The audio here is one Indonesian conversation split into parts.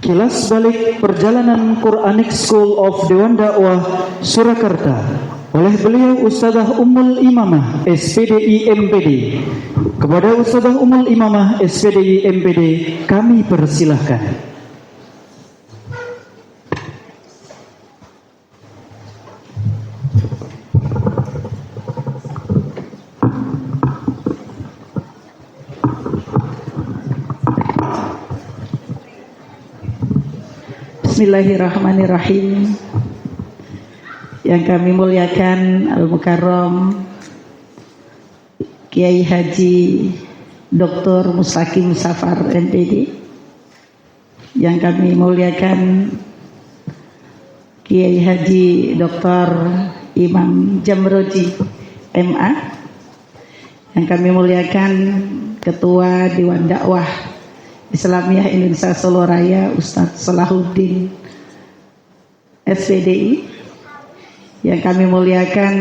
Kilas balik perjalanan Quranic School of Dewan Dakwah Surakarta oleh beliau Ustadzah Ummul Imamah SPDI MPD. Kepada Ustadzah Ummul Imamah SPDI MPD kami persilahkan. Bismillahirrahmanirrahim. Yang kami muliakan Al-Mukarram Kiai Haji Dr. Mustaqim Safar MPD. Yang kami muliakan Kiai Haji Dr. Imam Jamroji MA. Yang kami muliakan Ketua Dewan Dakwah Islamiyah Indonesia Solo Raya Ustadz Salahuddin SPDI. Yang kami muliakan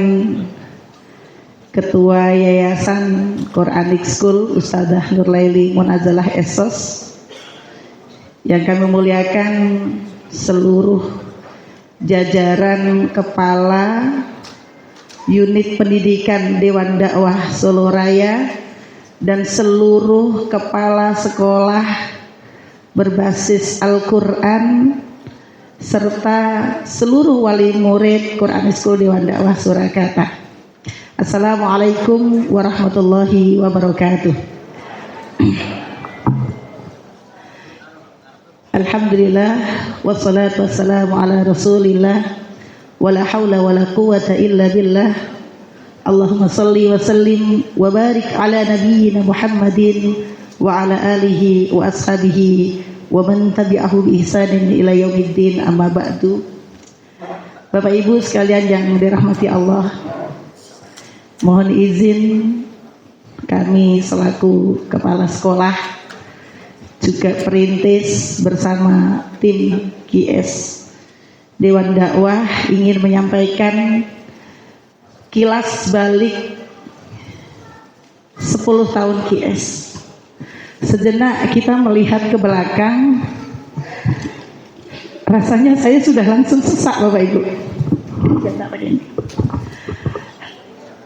Ketua Yayasan Quranic School Ustadzah Nurlaili Munazalah Esos. Yang kami muliakan seluruh jajaran kepala unit pendidikan Dewan Dakwah Solo Raya dan seluruh kepala sekolah berbasis Al-Quran serta seluruh wali murid Quranic School Dewan Dakwah Surakarta. Assalamualaikum warahmatullahi wabarakatuh. Alhamdulillah wassalatu wassalamu ala rasulillah wala hawla wala quwata illa billah. Allahumma salli wa sallim wa barik ala nabiyyina Muhammadin wa ala alihi wa ashabihi wa man tabi'ahu bi ihsanin ila yaumiddin, amma ba'du. Bapak Ibu sekalian yang dirahmati Allah, mohon izin kami selaku kepala sekolah juga perintis bersama tim QS Dewan Dakwah ingin menyampaikan kilas balik 10 tahun QS. Sejenak kita melihat ke belakang, rasanya saya sudah langsung sesak Bapak Ibu.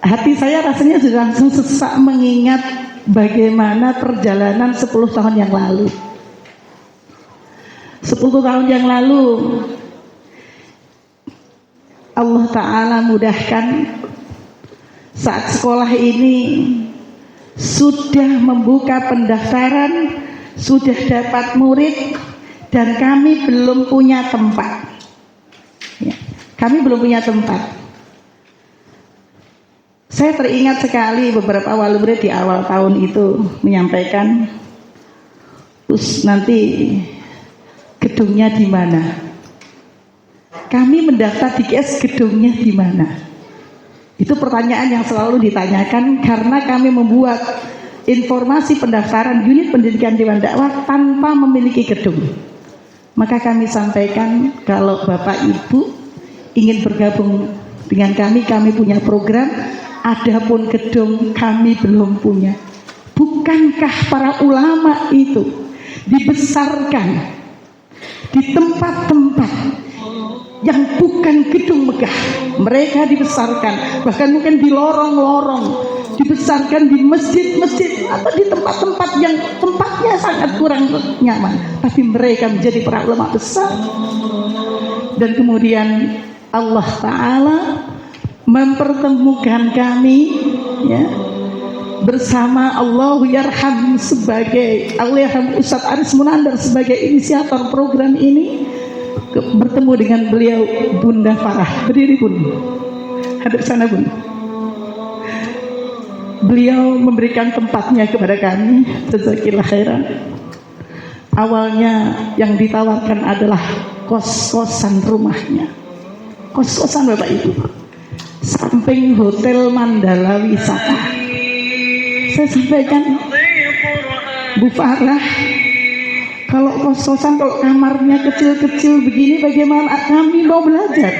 Hati saya rasanya sudah langsung sesak mengingat bagaimana perjalanan 10 tahun yang lalu. 10 tahun yang lalu Allah Ta'ala mudahkan saat sekolah ini sudah membuka pendaftaran, sudah dapat murid, dan kami belum punya tempat. Ya, kami belum punya tempat. Saya teringat sekali beberapa wali murid di awal tahun itu menyampaikan, nanti gedungnya di mana? Kami mendaftar di QS, gedungnya di mana? Itu pertanyaan yang selalu ditanyakan karena kami membuat informasi pendaftaran unit pendidikan Dewan Dakwah tanpa memiliki gedung. Maka kami sampaikan kalau Bapak Ibu ingin bergabung dengan kami punya program, adapun gedung kami belum punya. Bukankah para ulama itu dibesarkan di tempat-tempat yang bukan gedung megah? Mereka dibesarkan bahkan mungkin di lorong-lorong, dibesarkan di masjid-masjid atau di tempat-tempat yang tempatnya sangat kurang nyaman, tapi mereka menjadi para ulama besar. Dan kemudian Allah Ta'ala mempertemukan kami, ya, bersama Allahu Yarham sebagai Allahyarham Ustadz Aris Munandar sebagai inisiator program ini, bertemu dengan beliau Bunda Farah. Berdiri Bun, hadap sana Bun. Beliau memberikan tempatnya kepada kami. Jazakillah khairan. Awalnya yang ditawarkan adalah kos-kosan rumahnya, kos-kosan Bapak Ibu, samping Hotel Mandala Wisata. Saya sampaikan, Bu Farah, kalau kos-kosan, kalau kamarnya kecil-kecil begini, bagaimana kami mau belajar?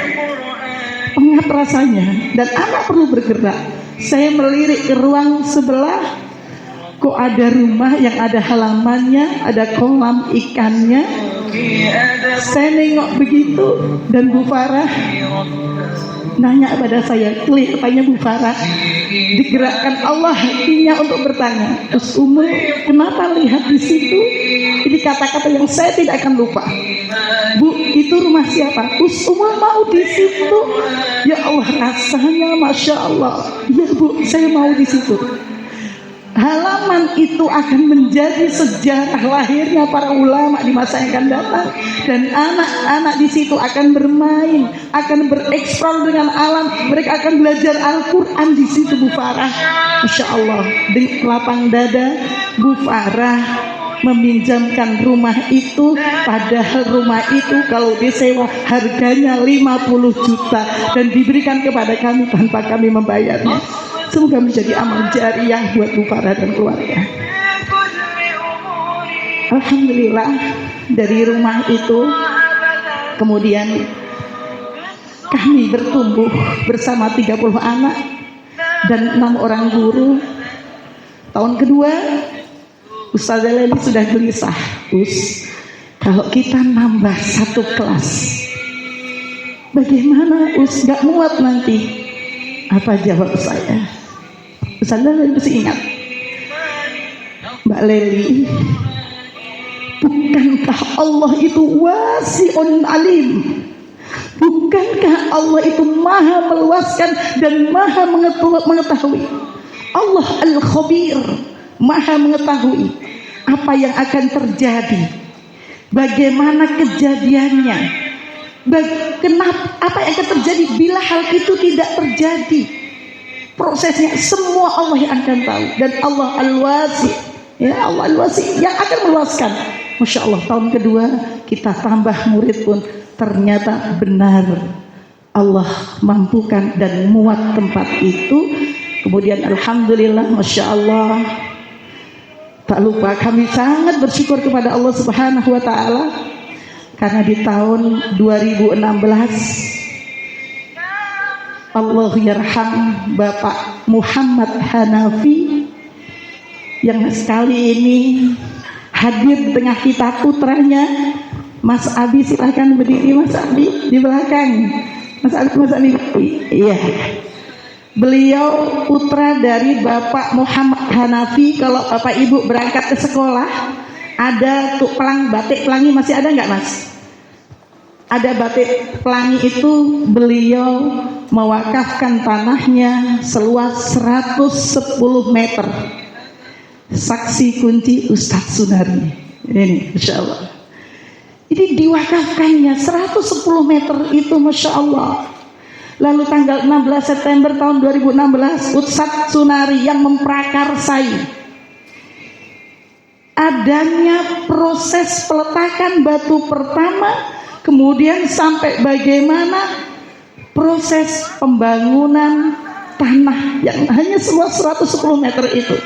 Pengap rasanya, dan anak perlu bergerak. Saya melirik ke ruang sebelah, kok ada rumah yang ada halamannya, ada kolam ikannya. Saya nengok begitu, dan Bu Farah nanya pada saya, kelihatannya Bu Farah digerakkan Allah hatinya untuk bertanya, Gus Umul, kenapa lihat di situ? Ini kata-kata yang saya tidak akan lupa. Bu, itu rumah siapa? Gus Umul mau di situ. Ya Allah, rasanya Masya Allah. Ya Bu, saya mau di situ. Halaman itu akan menjadi sejarah lahirnya para ulama di masa yang akan datang, dan anak-anak di situ akan bermain, akan bereksplor dengan alam. Mereka akan belajar Al-Quran di situ, Bu Farah. Masya Allah, dengan lapang dada Bu Farah meminjamkan rumah itu, padahal rumah itu kalau disewa harganya 50 juta dan diberikan kepada kami tanpa kami membayarnya. Semoga menjadi amal jariah buat Bu Farah dan keluarga. Alhamdulillah, dari rumah itu kemudian kami bertumbuh bersama 30 anak dan 6 orang guru. Tahun kedua Ustazah Leli sudah gelisah, kalau kita nambah 1 kelas bagaimana gak muat nanti. Apa jawab saya? Ustazah Leli masih ingat, Mbak Leli, bukankah Allah itu wasi'un alim? Bukankah Allah itu maha meluaskan dan maha mengetahui? Allah Al-Khabir, maha mengetahui apa yang akan terjadi, bagaimana kejadiannya, kenapa, apa yang akan terjadi bila hal itu tidak terjadi. Prosesnya semua Allah yang akan tahu, dan Allah Al-Wasi, ya Allah Al-Wasi yang akan meluaskan. Masya Allah, tahun kedua kita tambah murid pun ternyata benar Allah mampukan dan muat tempat itu. Kemudian Alhamdulillah, Masya Allah, tak lupa kami sangat bersyukur kepada Allah Subhanahu wa Ta'ala, karena di tahun 2016 Allah yarham Bapak Muhammad Hanafi yang sekali ini hadir di tengah kita, putranya Mas Abi. Silahkan berdiri Mas Abi di belakang. Mas Abi, iya. Beliau putra dari Bapak Muhammad Hanafi. Kalau Bapak Ibu berangkat ke sekolah, ada tuh batik pelangi, masih ada nggak Mas? Ada batik pelangi itu, beliau mewakafkan tanahnya seluas 110 meter. Saksi kunci Ustadz Sunari. Ini Masya Allah. Ini diwakafkannya 110 meter itu, Masya Allah. Lalu tanggal 16 September tahun 2016, Ustadz Sunari yang memprakarsai adanya proses peletakan batu pertama, kemudian sampai bagaimana proses pembangunan tanah yang hanya seluas 110 meter itu.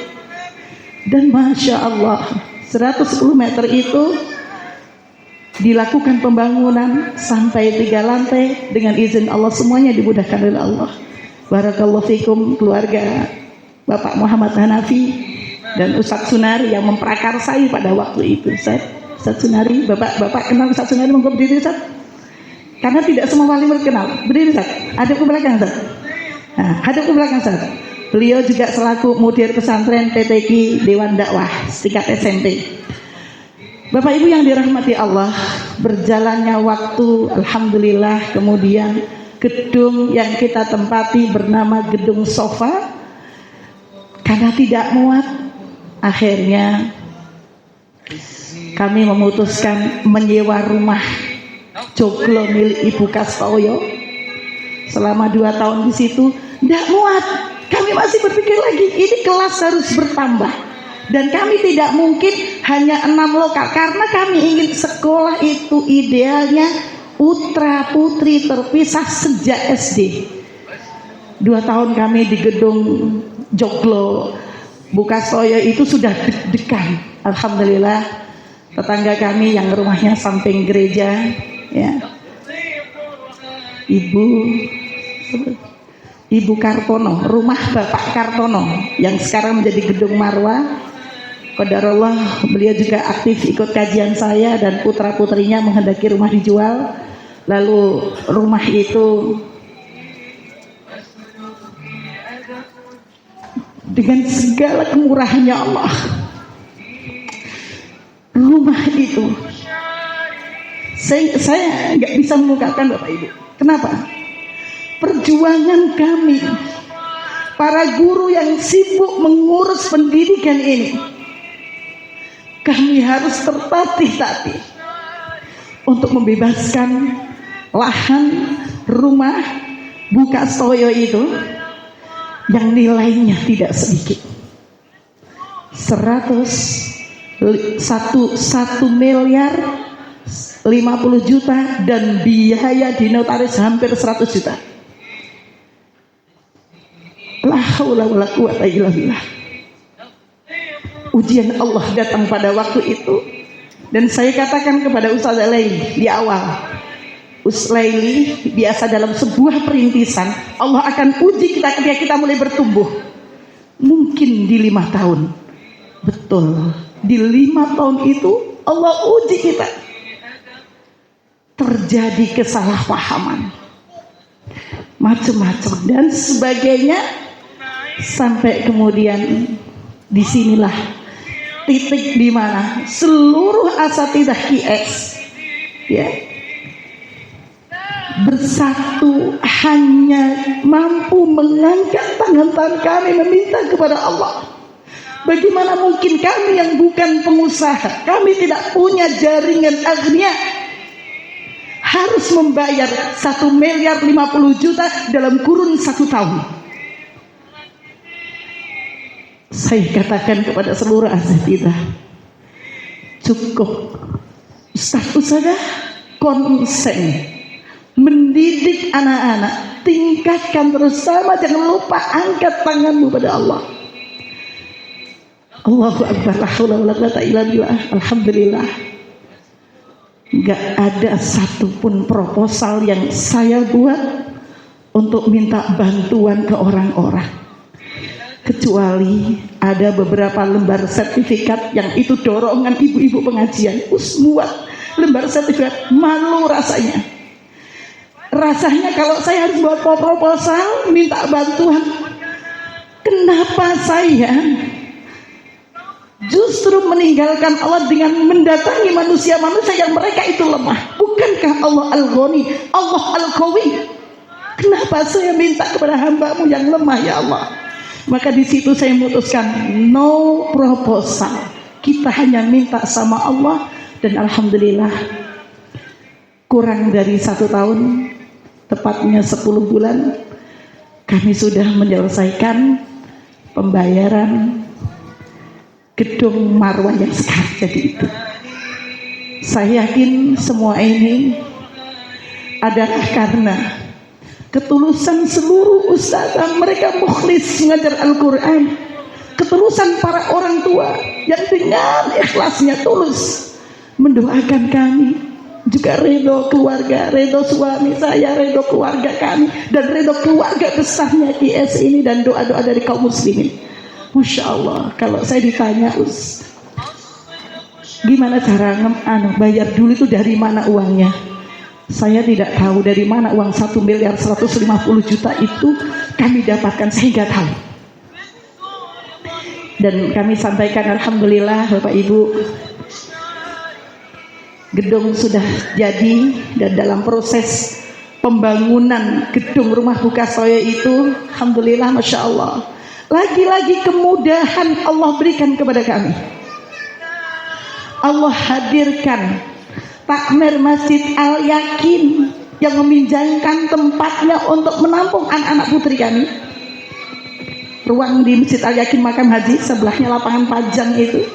Dan Masya Allah, 110 meter itu dilakukan pembangunan sampai 3 lantai dengan izin Allah, semuanya dimudahkan oleh Allah. Barakallahu fikum keluarga Bapak Muhammad Hanafi dan Ustadz Sunari yang memprakarsai pada waktu itu. Ustadz Sunari, Bapak kenal Ustadz Sunari? Monggo berdiri Ustadz. Karena tidak semua wali murid kenal. Berdiri Ustadz, hadap ke belakang Ustadz. Nah, hadap ke belakang Ustadz. Beliau juga selaku mudir pesantren PTQ Dewan Dakwah tingkat SMP. Bapak Ibu yang dirahmati Allah, berjalannya waktu Alhamdulillah, kemudian gedung yang kita tempati bernama Gedung Sofa, karena tidak muat, akhirnya kami memutuskan menyewa rumah joglo milik Ibu Kastoyo. Selama 2 tahun di situ tidak muat. Kami masih berpikir lagi, ini kelas harus bertambah, dan kami tidak mungkin hanya 6 lokal, karena kami ingin sekolah itu idealnya putra putri terpisah sejak SD. 2 tahun kami di gedung joglo Bu Kastoyo itu sudah deg-degan. Alhamdulillah, tetangga kami yang rumahnya samping gereja, ya, Ibu Kartono, rumah Bapak Kartono yang sekarang menjadi gedung Marwah, Qadarullah beliau juga aktif ikut kajian saya dan putra-putrinya menghendaki rumah dijual. Lalu rumah itu dengan segala kemurahannya Allah, rumah itu saya nggak bisa mengungkapkan Bapak Ibu. Kenapa? Perjuangan kami para guru yang sibuk mengurus pendidikan ini, kami harus tertatih-tatih untuk membebaskan lahan rumah buka stoyo itu yang nilainya tidak sedikit, 1,50 miliar dan biaya di notaris hampir 100 juta. La haula wala quwata illa billah. Ujian Allah datang pada waktu itu, dan saya katakan kepada Ustaz Laili di awal, Ustaz Laili, biasa dalam sebuah perintisan Allah akan uji kita ketika kita mulai bertumbuh. Mungkin di 5 tahun, betul, di 5 tahun itu Allah uji kita. Terjadi kesalahpahaman, macam-macam dan sebagainya, sampai kemudian disinilah titik di mana seluruh asatidzah QS ya bersatu, hanya mampu mengangkat tangan kami meminta kepada Allah. Bagaimana mungkin kami yang bukan pengusaha, kami tidak punya jaringan agnia, harus membayar 1,50 miliar dalam kurun 1 tahun. Saya katakan kepada seluruh asatidzah, cukup ustaz-ustazah konsen mendidik anak-anak, tingkatkan terus sama, jangan lupa angkat tanganmu pada Allah. Allahu Akbar, la haula wala quwata illa billah. Alhamdulillah, gak ada satupun proposal yang saya buat untuk minta bantuan ke orang-orang, kecuali ada beberapa lembar sertifikat yang itu dorongan ibu-ibu pengajian. Buat lembar sertifikat, malu rasanya kalau saya harus buat proposal minta bantuan. Kenapa saya justru meninggalkan Allah dengan mendatangi manusia-manusia yang mereka itu lemah? Bukankah Allah Al-Ghani, Allah Al-Qawi? Kenapa saya minta kepada hamba-Mu yang lemah ya Allah? Maka di situ saya memutuskan no proposal. Kita hanya minta sama Allah, dan alhamdulillah kurang dari 1 tahun, tepatnya 10 bulan, kami sudah menyelesaikan pembayaran gedung Marwah yang sekarang jadi itu. Saya yakin semua ini adalah karena ketulusan seluruh ustazah, mereka mukhlis mengajar Al-Quran, ketulusan para orang tua yang dengan ikhlasnya tulus mendoakan kami, juga ridho keluarga, ridho suami saya, ridho keluarga kami, dan ridho keluarga besarnya QS ini, dan doa-doa dari kaum muslimin. Masya Allah, kalau saya ditanya, gimana cara bayar dulu itu, dari mana uangnya? Saya tidak tahu dari mana uang 1,150 miliar itu kami dapatkan, saya nggak tahu. Dan kami sampaikan alhamdulillah Bapak Ibu, gedung sudah jadi, dan dalam proses pembangunan gedung rumah buka stoyo itu, alhamdulillah, masya Allah, lagi-lagi kemudahan Allah berikan kepada kami. Allah hadirkan takmir Masjid Al-Yakin yang meminjamkan tempatnya untuk menampung anak-anak putri kami. Ruang di Masjid Al-Yakin Makam Haji, sebelahnya lapangan Pajang itu.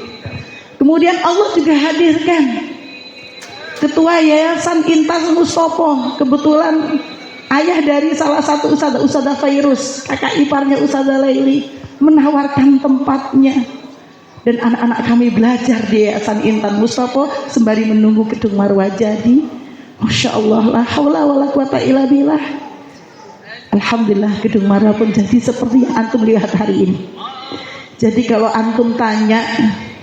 Kemudian Allah juga hadirkan Ketua Yayasan Intas Mustopo, kebetulan ayah dari salah satu Ustazah Fairuz, kakak iparnya Ustazah Laili, menawarkan tempatnya, dan anak-anak kami belajar di Yayasan Intas Mustopo sembari menunggu gedung Marwah jadi. Masya Allah, la haula wala quwata illa billah. Alhamdulillah, gedung Marwah pun jadi seperti yang antum lihat hari ini. Jadi kalau antum tanya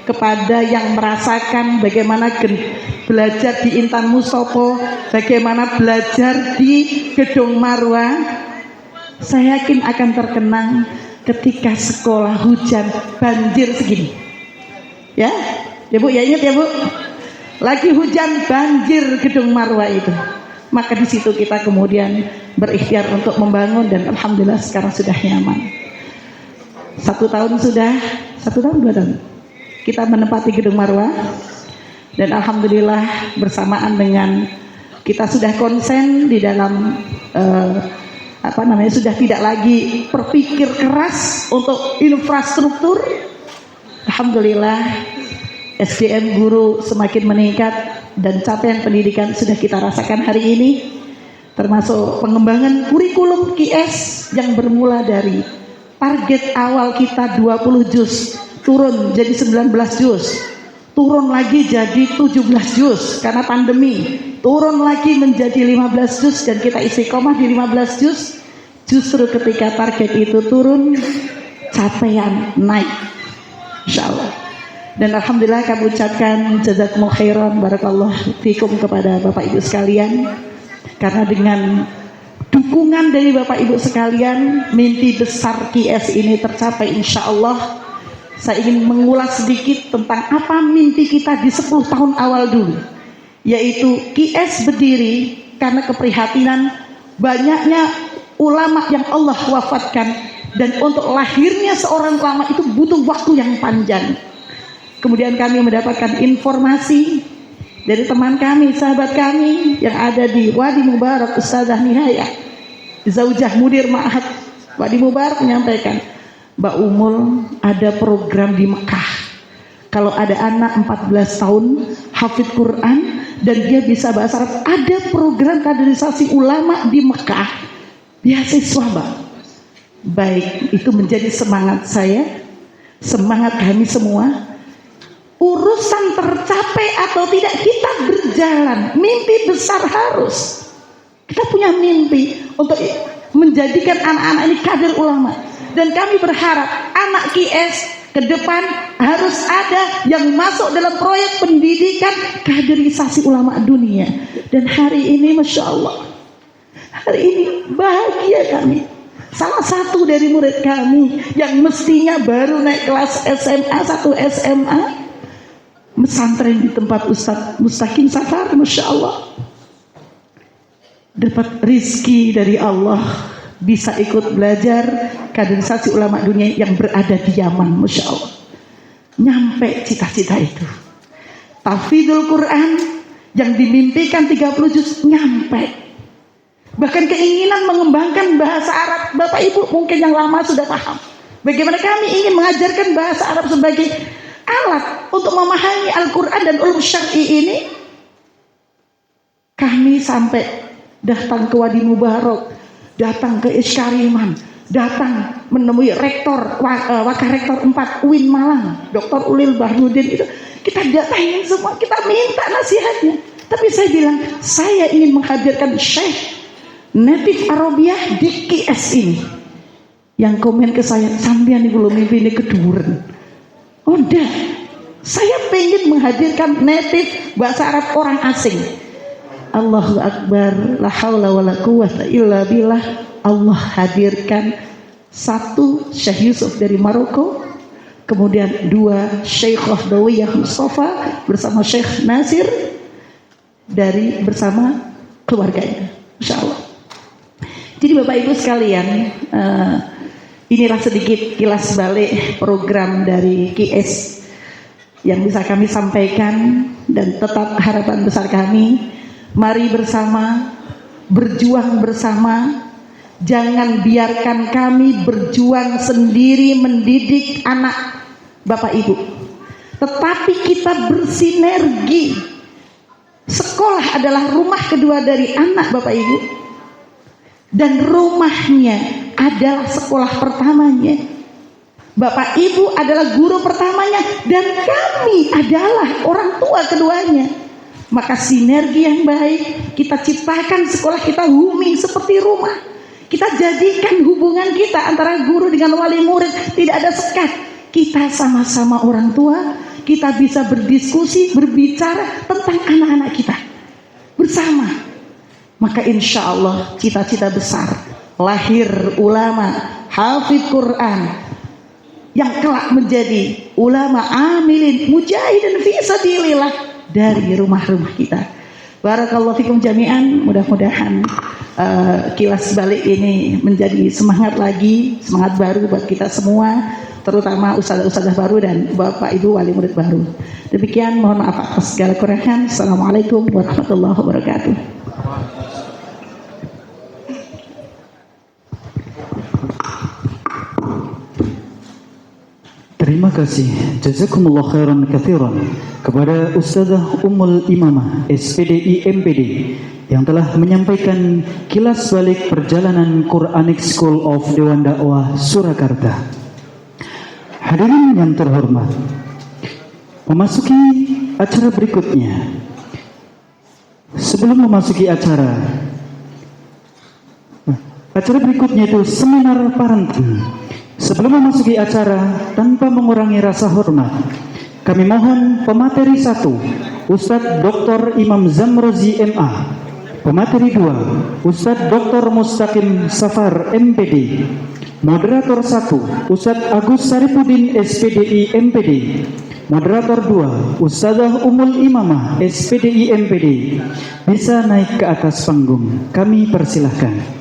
kepada yang merasakan bagaimana belajar di Intan Mustopo, bagaimana belajar di Gedung Marwah. Saya yakin akan terkenang ketika sekolah hujan banjir segini. Ya Bu, ya ingat ya Bu, lagi hujan banjir Gedung Marwah itu. Maka di situ kita kemudian berikhtiar untuk membangun, dan alhamdulillah sekarang sudah nyaman. 1 tahun sudah, 1 tahun 2 tahun kita menempati Gedung Marwah, dan alhamdulillah bersamaan dengan kita sudah konsen di dalam sudah tidak lagi berpikir keras untuk infrastruktur. Alhamdulillah SDM guru semakin meningkat dan capaian pendidikan sudah kita rasakan hari ini, termasuk pengembangan kurikulum QS yang bermula dari target awal kita 20 juz, turun jadi 19 juz, turun lagi jadi 17 juz karena pandemi, turun lagi menjadi 15 juz, dan kita istiqomah di 15 juz. Justru ketika target itu turun, capaian naik, insya Allah. Dan alhamdulillah kami ucapkan jazakumullah khairan, barakallahu fikum kepada Bapak Ibu sekalian, karena dengan dukungan dari Bapak Ibu sekalian, mimpi besar QS ini tercapai insya Allah. Saya ingin mengulas sedikit tentang apa mimpi kita di 10 tahun awal dulu, yaitu QS berdiri karena keprihatinan banyaknya ulama yang Allah wafatkan, dan untuk lahirnya seorang ulama itu butuh waktu yang panjang. Kemudian kami mendapatkan informasi dari teman kami, sahabat kami yang ada di Wadi Mubarak, Ustazah Nihaya, Zaujah Mudir Ma'had Wadi Mubarak, menyampaikan, Mbak Umul, ada program di Mekah. Kalau ada anak 14 tahun hafid Quran dan dia bisa bahasa Arab, ada program kaderisasi ulama di Mekah, beasiswa Mbak. Baik, itu menjadi semangat saya, semangat kami semua. Urusan tercapai atau tidak, kita berjalan. Mimpi besar harus. Kita punya mimpi untuk menjadikan anak-anak ini kader ulama. Dan kami berharap anak QS ke depan harus ada yang masuk dalam proyek pendidikan kaderisasi ulama dunia. Dan hari ini Masya Allah, hari ini bahagia kami. Salah satu dari murid kami yang mestinya baru naik kelas SMA, 1 SMA, pesantren di tempat Ustadz Mustaqim Safar, Masya Allah, dapat rizki dari Allah, bisa ikut belajar kaderisasi ulama dunia yang berada di Yaman. Masya Allah, nyampe cita-cita itu. Tahfidzul Quran yang dimimpikan 30 juz, nyampe. Bahkan keinginan mengembangkan bahasa Arab. Bapak Ibu mungkin yang lama sudah paham bagaimana kami ingin mengajarkan bahasa Arab sebagai alat untuk memahami Al-Quran dan ulum syar'i ini. Kami sampai datang ke Wadi Mubarak, datang ke Iskariman, datang menemui rektor, wakil rektor 4 UIN Malang, Dr. Ulil Bahrudin itu. Kita datangin semua, kita minta nasihatnya. Tapi saya bilang, saya ingin menghadirkan Syekh native Arabiah di QS ini. Yang komen ke saya, sampean ini belum mimpi ini keduren. Oh enggak, saya pengen menghadirkan native bahasa Arab orang asing. Allahu Akbar, la haula wa la quwwata illa billah. Allah hadirkan 1 Syekh Yusuf dari Maroko, kemudian 2 Syekh Dawiyah Mustafa bersama Syekh Nasir dari bersama keluarganya, Insya Allah. Jadi Bapak Ibu sekalian, inilah sedikit kilas balik program dari QS yang bisa kami sampaikan, dan tetap harapan besar kami, mari bersama, berjuang bersama. Jangan biarkan kami berjuang sendiri mendidik anak Bapak Ibu, tetapi kita bersinergi. Sekolah adalah rumah kedua dari anak Bapak Ibu, dan rumahnya adalah sekolah pertamanya. Bapak Ibu adalah guru pertamanya, dan kami adalah orang tua keduanya. Maka sinergi yang baik kita ciptakan, sekolah kita humi seperti rumah. Kita jadikan hubungan kita antara guru dengan wali murid tidak ada sekat. Kita sama-sama orang tua, kita bisa berdiskusi, berbicara tentang anak-anak kita bersama. Maka insya Allah cita-cita besar lahir ulama hafidh Quran yang kelak menjadi ulama amilin mujahidin fi sabilillah dari rumah-rumah kita. Barakallahu fikum jami'an. Mudah-mudahan kilas balik ini menjadi semangat lagi, semangat baru buat kita semua, terutama ustadzah-ustadzah baru dan bapak ibu wali murid baru. Demikian, mohon maaf atas segala kekurangan. Assalamualaikum warahmatullahi wabarakatuh. Terima kasih, jazakumullah khairan katsiran kepada Ustazah Ummul Imamah SPDI MPD yang telah menyampaikan kilas balik perjalanan Quranic School of Dewan Dakwah Surakarta. Hadirin yang terhormat, memasuki acara berikutnya. Sebelum memasuki acara berikutnya itu seminar parenting. Sebelum memasuki acara, tanpa mengurangi rasa hormat, kami mohon pemateri 1, Ustadz Dr. Imam Zamrozi MA. Pemateri 2, Ustadz Dr. Mustaqim Safar MPD. Moderator 1, Ustadz Agus Saripudin SPDI MPD. Moderator 2, Ustazah Ummul Imamah SPDI MPD. Bisa naik ke atas panggung, kami persilahkan.